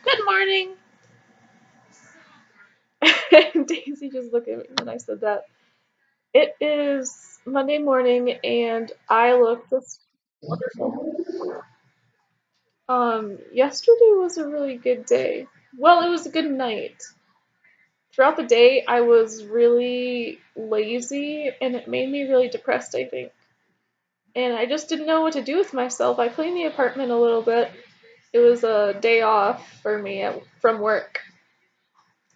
Good morning. Daisy just looked at me when I said that. It is Monday morning and I look this wonderful. Yesterday was a really good day. Well, it was a good night. Throughout the day, I was really lazy and it made me really depressed, I think. And I just didn't know what to do with myself. I cleaned the apartment a little bit. It was a day off for me from work.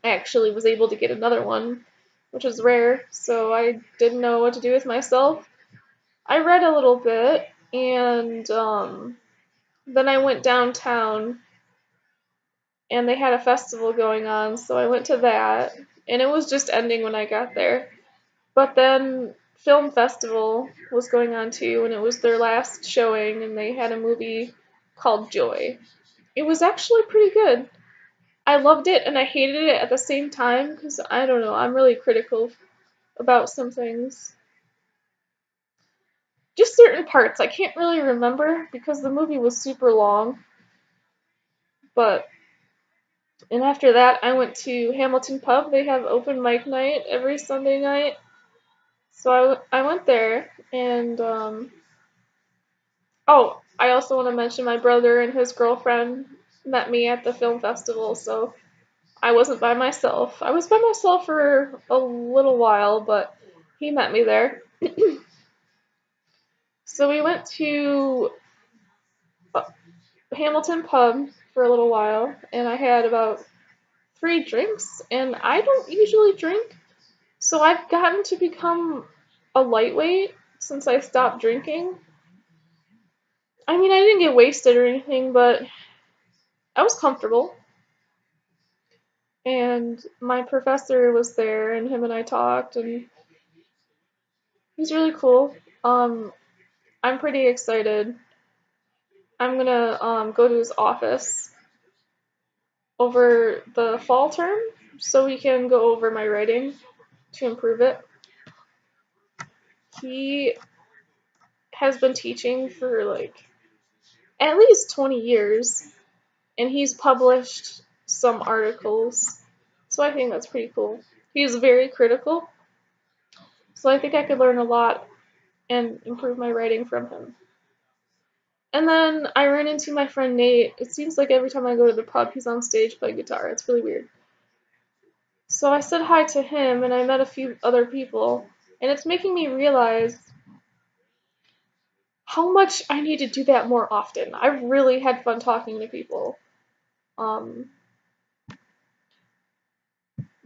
I actually was able to get another one, which is rare, so I didn't know what to do with myself. I read a little bit, and then I went downtown, and they had a festival going on, so I went to that, and it was just ending when I got there. But then film festival was going on too, and it was their last showing, and they had a movie called Joy. It was actually pretty good. I loved it and I hated it at the same time because I don't know, I'm really critical about some things. Just certain parts I can't really remember because the movie was super long. But and after that, I went to Hamilton Pub. They have open mic night every Sunday night, so I went there. And oh, I also want to mention my brother and his girlfriend met me at the film festival, so I wasn't by myself. I was by myself for a little while, but he met me there. So we went to Hamilton Pub for a little while, and I had about 3 drinks, and I don't usually drink, so I've gotten to become a lightweight since I stopped drinking. I mean, I didn't get wasted or anything, but I was comfortable. And my professor was there, and him and I talked, and he's really cool. I'm pretty excited. I'm gonna go to his office over the fall term so we can go over my writing to improve it. He has been teaching for like at least 20 years and he's published some articles. So I think that's pretty cool. He's very critical. So I think I could learn a lot and improve my writing from him. And then I ran into my friend Nate. It seems like every time I go to the pub, he's on stage playing guitar. It's really weird. So I said hi to him and I met a few other people. And it's making me realize how much I need to do that more often. I've really had fun talking to people. Um,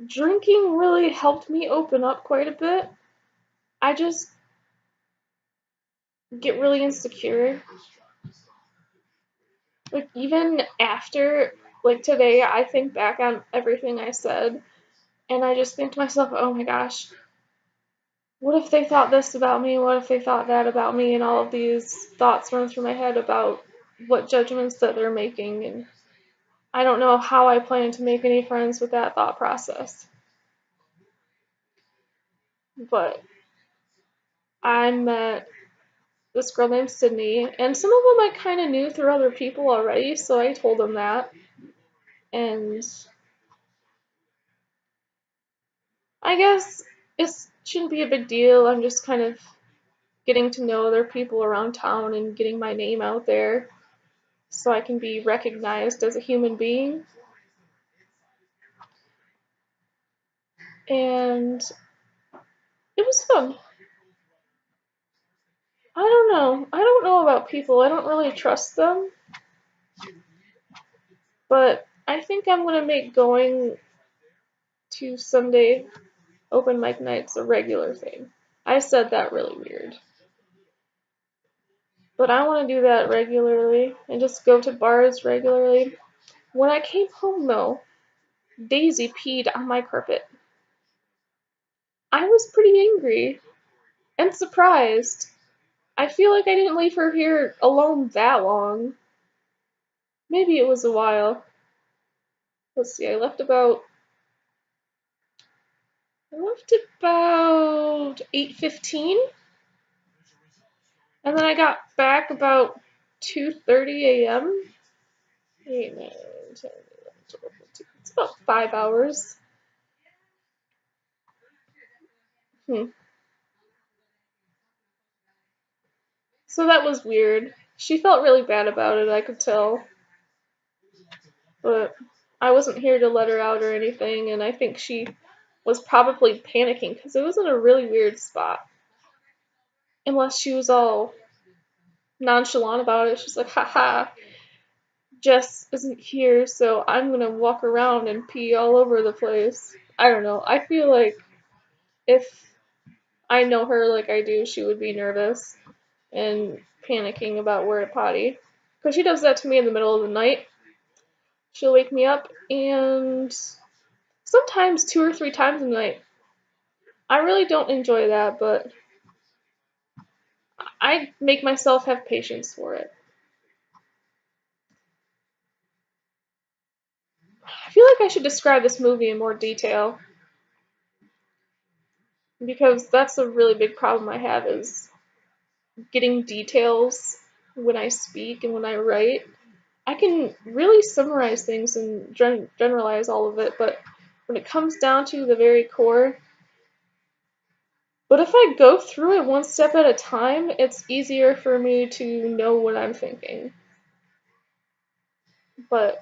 Drinking really helped me open up quite a bit. I just get really insecure. Like, even after, like, today, I think back on everything I said, and I just think to myself, oh my gosh, what if they thought this about me? What if they thought that about me? And all of these thoughts run through my head about what judgments that they're making, and I don't know how I plan to make any friends with that thought process. But I met this girl named Sydney, and some of them I kind of knew through other people already, so I told them that. And I guess it shouldn't be a big deal. I'm just kind of getting to know other people around town and getting my name out there so I can be recognized as a human being. And it was fun. I don't know. I don't know about people. I don't really trust them. But I think I'm going to make going to Sunday open mic nights a regular thing. I said that really weird. But I want to do that regularly and just go to bars regularly. When I came home, though, Daisy peed on my carpet. I was pretty angry and surprised. I feel like I didn't leave her here alone that long. Maybe it was a while. Let's see, I left about 8:15, and then I got back about 2:30 a.m. 8, 9, 10. It's about 5 hours. Hmm. So that was weird. She felt really bad about it, I could tell. But I wasn't here to let her out or anything, and I think she was probably panicking because it was in a really weird spot. Unless she was all nonchalant about it. She's like, haha, Jess isn't here, so I'm gonna walk around and pee all over the place. I don't know. I feel like if I know her like I do, she would be nervous and panicking about where to potty. Because she does that to me in the middle of the night. She'll wake me up, and sometimes 2 or 3 times a night. I really don't enjoy that, but I make myself have patience for it. I feel like I should describe this movie in more detail because that's a really big problem I have is getting details when I speak and when I write. I can really summarize things and generalize all of it, but when it comes down to the very core, but if I go through it one step at a time, it's easier for me to know what I'm thinking. But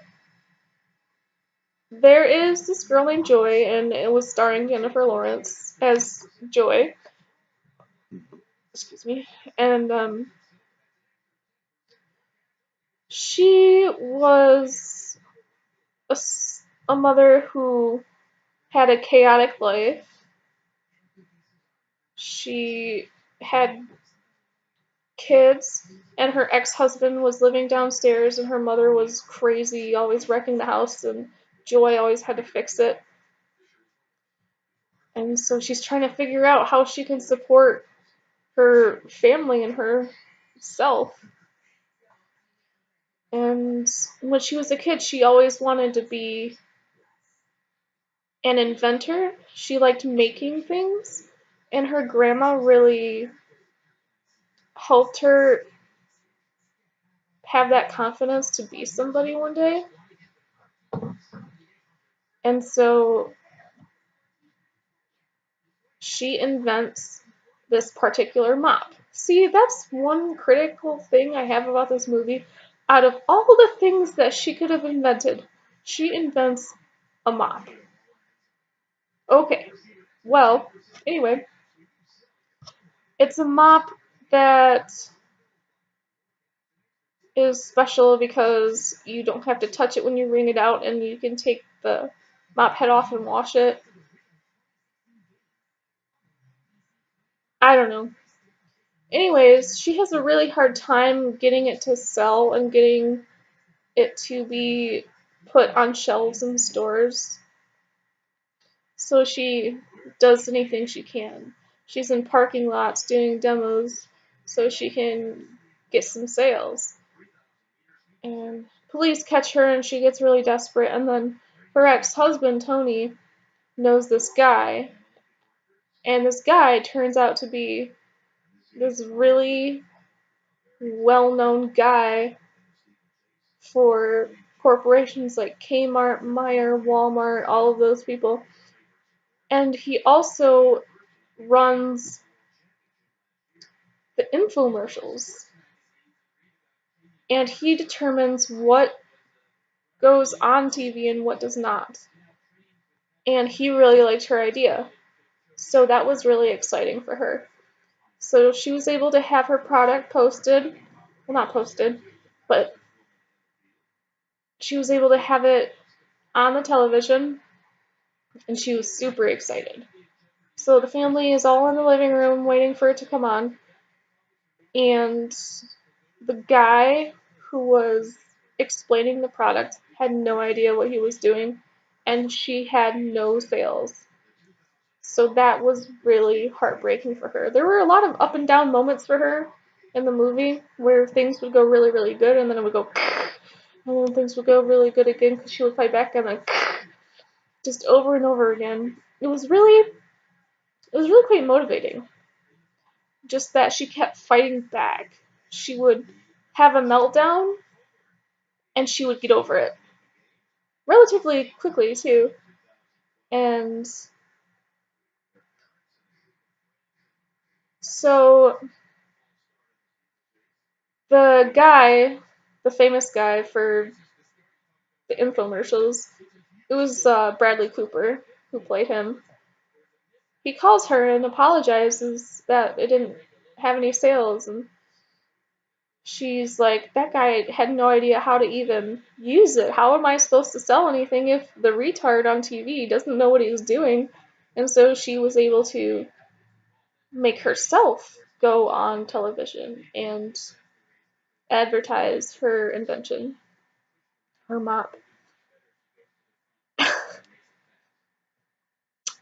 there is this girl named Joy, and it was starring Jennifer Lawrence as Joy. Excuse me. And she was a, a mother who had a chaotic life. She had kids, and her ex-husband was living downstairs, and her mother was crazy, always wrecking the house, and Joy always had to fix it. And so she's trying to figure out how she can support her family and herself. And when she was a kid, she always wanted to be an inventor. She liked making things, and her grandma really helped her have that confidence to be somebody one day. And so she invents this particular mop. See, that's one critical thing I have about this movie. Out of all the things that she could have invented, she invents a mop. Okay, well, anyway, it's a mop that is special because you don't have to touch it when you wring it out, and you can take the mop head off and wash it. I don't know. Anyways, she has a really hard time getting it to sell and getting it to be put on shelves in stores. So she does anything she can. She's in parking lots doing demos so she can get some sales. And police catch her and she gets really desperate, and then her ex-husband, Tony, knows this guy, and this guy turns out to be this really well-known guy for corporations like Kmart, Meijer, Walmart, all of those people. And he also runs the infomercials. And he determines what goes on TV and what does not. And he really liked her idea. So that was really exciting for her. So she was able to have her product posted. Well, not posted, but she was able to have it on the television, and she was super excited. So the family is all in the living room waiting for it to come on, and the guy who was explaining the product had no idea what he was doing, and she had no sales. So that was really heartbreaking for her. There were a lot of up and down moments for her in the movie where things would go really, really good, and then it would go, and then things would go really good again because she would fight back, and then just over and over again. It was really quite motivating. Just that she kept fighting back. She would have a meltdown, and she would get over it. relatively quickly too. And so the guy, the famous guy for the infomercials, it was Bradley Cooper who played him. He calls her and apologizes that it didn't have any sales, and she's like, that guy had no idea how to even use it. How am I supposed to sell anything if the retard on TV doesn't know what he's doing? And so she was able to make herself go on television and advertise her invention, her mop.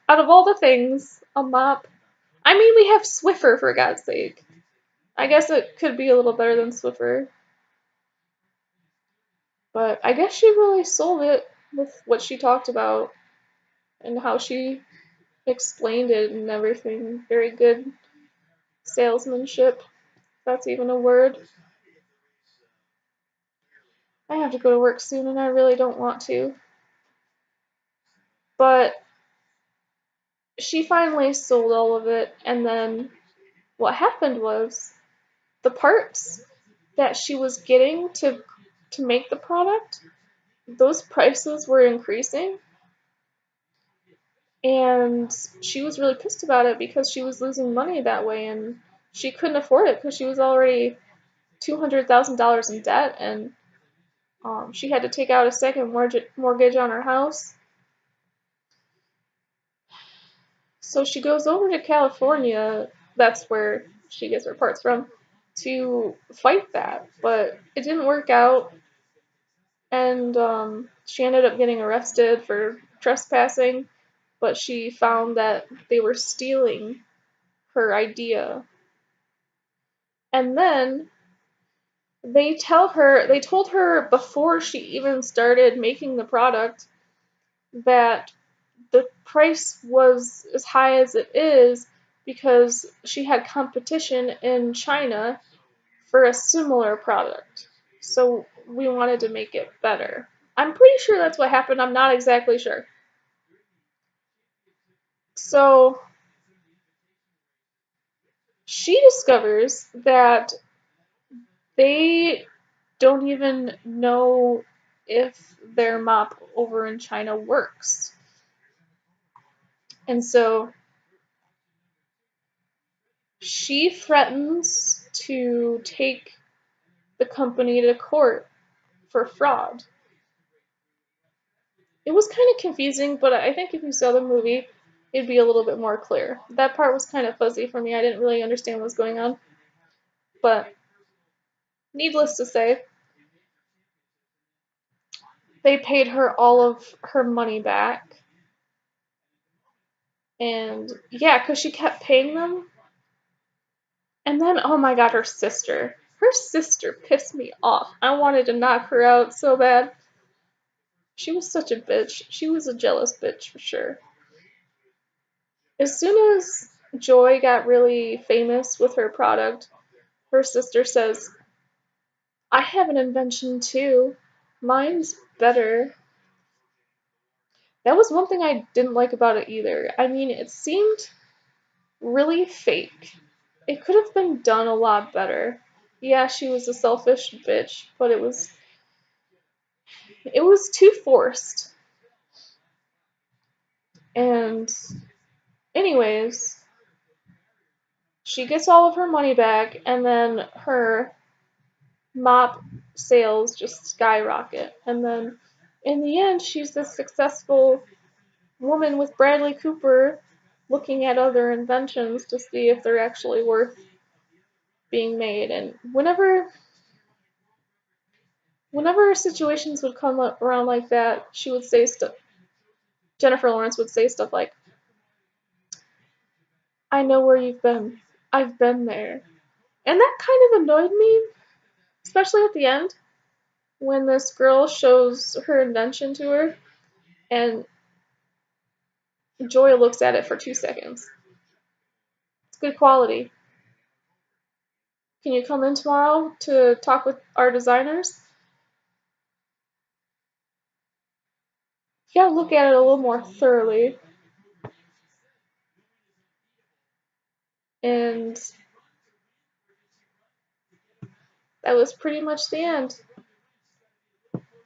Out of all the things, a mop. I mean, we have Swiffer, for God's sake. I guess it could be a little better than Swiffer. But I guess she really sold it with what she talked about and how she explained it and everything. Very good salesmanship, if that's even a word. I have to go to work soon and I really don't want to. But she finally sold all of it, and then what happened was the parts that she was getting to make the product, those prices were increasing, and she was really pissed about it because she was losing money that way, and she couldn't afford it because she was already $200,000 in debt, and she had to take out a second mortgage on her house. So she goes over to California, that's where she gets her parts from, to fight that, but it didn't work out, and she ended up getting arrested for trespassing, but she found that they were stealing her idea. And then they told her before she even started making the product that the price was as high as it is because she had competition in China for a similar product. So we wanted to make it better. I'm pretty sure that's what happened. I'm not exactly sure. So she discovers that they don't even know if their mop over in China works. And so she threatens to take the company to court for fraud. It was kind of confusing, but I think if you saw the movie, it'd be a little bit more clear. That part was kind of fuzzy for me. I didn't really understand what was going on. But needless to say, they paid her all of her money back. And yeah, because she kept paying them. And then, oh my god, her sister. Her sister pissed me off. I wanted to knock her out so bad. She was such a bitch. She was a jealous bitch for sure. As soon as Joy got really famous with her product, her sister says, I have an invention too. Mine's better. That was one thing I didn't like about it either. I mean, it seemed really fake. It could have been done a lot better. Yeah, she was a selfish bitch, but it was too forced. And anyways, she gets all of her money back, and then her mop sales just skyrocket. And then in the end, she's this successful woman with Bradley Cooper looking at other inventions to see if they're actually worth being made. And whenever situations would come around like that, she would say stuff. Jennifer Lawrence would say stuff like, I know where you've been. I've been there. And that kind of annoyed me, especially at the end, when this girl shows her invention to her, and Joy looks at it for 2 seconds. It's good quality. Can you come in tomorrow to talk with our designers? gotta look at it a little more thoroughly. And that was pretty much the end.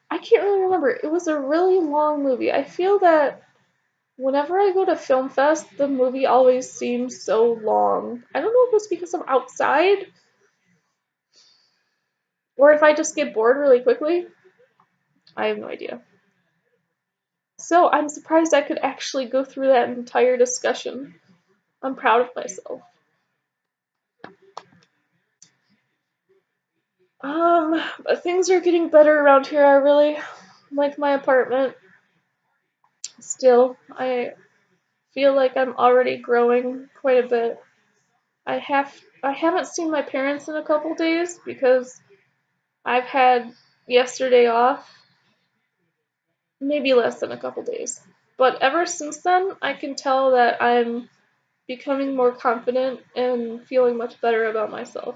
I can't really remember. It was a really long movie. I feel that whenever I go to Film Fest, the movie always seems so long. I don't know if it's because I'm outside or if I just get bored really quickly. I have no idea. So I'm surprised I could actually go through that entire discussion. I'm proud of myself. But things are getting better around here. I really like my apartment. Still, I feel like I'm already growing quite a bit. I haven't seen my parents in a couple days because I've had yesterday off, maybe less than a couple days. But ever since then, I can tell that I'm becoming more confident and feeling much better about myself.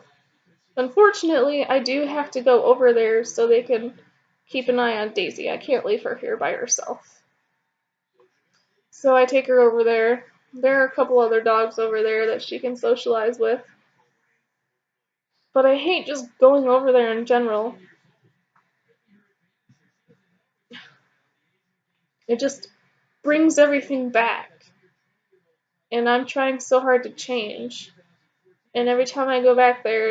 Unfortunately, I do have to go over there so they can keep an eye on Daisy. I can't leave her here by herself. So I take her over there. There are a couple other dogs over there that she can socialize with. But I hate just going over there in general. It just brings everything back. And I'm trying so hard to change. And every time I go back there,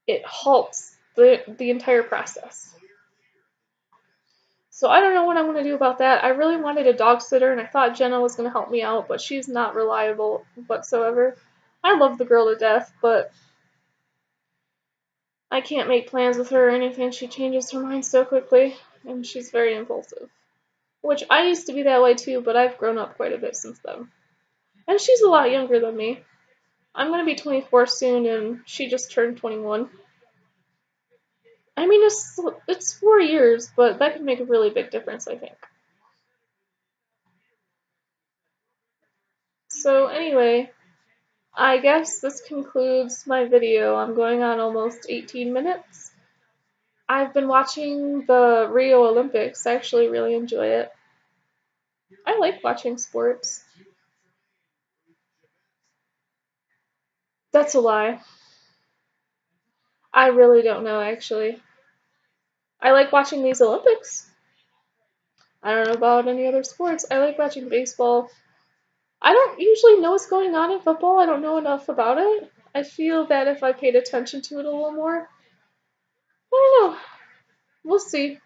it halts the entire process. So I don't know what I'm going to do about that. I really wanted a dog sitter, and I thought Jenna was going to help me out, but she's not reliable whatsoever. I love the girl to death, but I can't make plans with her or anything. She changes her mind so quickly, and she's very impulsive. Which I used to be that way too, but I've grown up quite a bit since then. And she's a lot younger than me. I'm going to be 24 soon, and she just turned 21. I mean, it's 4 years, but that could make a really big difference, I think. So anyway, I guess this concludes my video. I'm going on almost 18 minutes. I've been watching the Rio Olympics. I actually really enjoy it. I like watching sports. That's a lie. I really don't know, actually. I like watching these Olympics. I don't know about any other sports. I like watching baseball. I don't usually know what's going on in football. I don't know enough about it. I feel that if I paid attention to it a little more, I don't know. We'll see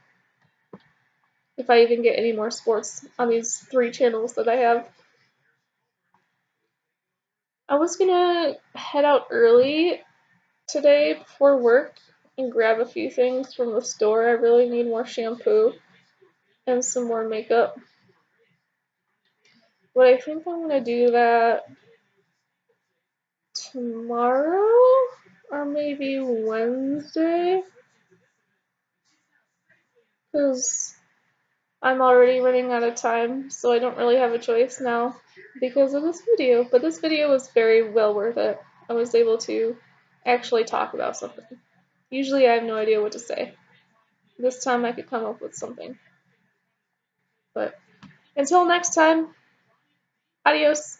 if I even get any more sports on these 3 channels that I have. I was gonna head out early today before work and grab a few things from the store. I really need more shampoo and some more makeup. But I think I'm gonna do that tomorrow or maybe Wednesday, because I'm already running out of time, so I don't really have a choice now because of this video. But this video was very well worth it. I was able to actually talk about something. Usually I have no idea what to say. This time I could come up with something. But until next time, adios.